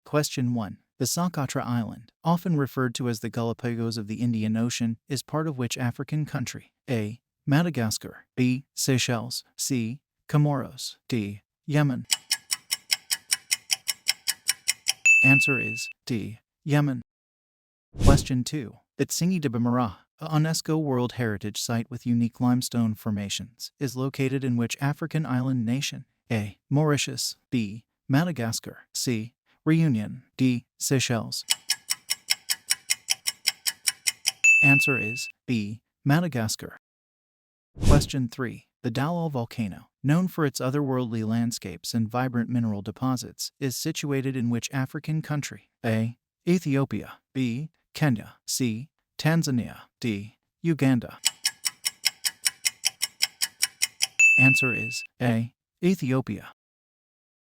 Question 1. The Socotra Island, often referred to as the Galapagos of the Indian Ocean, is part of which African country? A. Madagascar. B. Seychelles. C. Comoros. D. Yemen. Answer is D. Yemen. Question 2. The Tsingy de Bamara, a UNESCO World Heritage Site with unique limestone formations, is located in which African island nation? A. Mauritius. B. Madagascar. C. Reunion. D. Seychelles. Answer is B. Madagascar. Question 3. The Dallol volcano, known for its otherworldly landscapes and vibrant mineral deposits, is situated in which African country? A. Ethiopia. B. Kenya. C. Tanzania. D. Uganda. Answer is A. Ethiopia.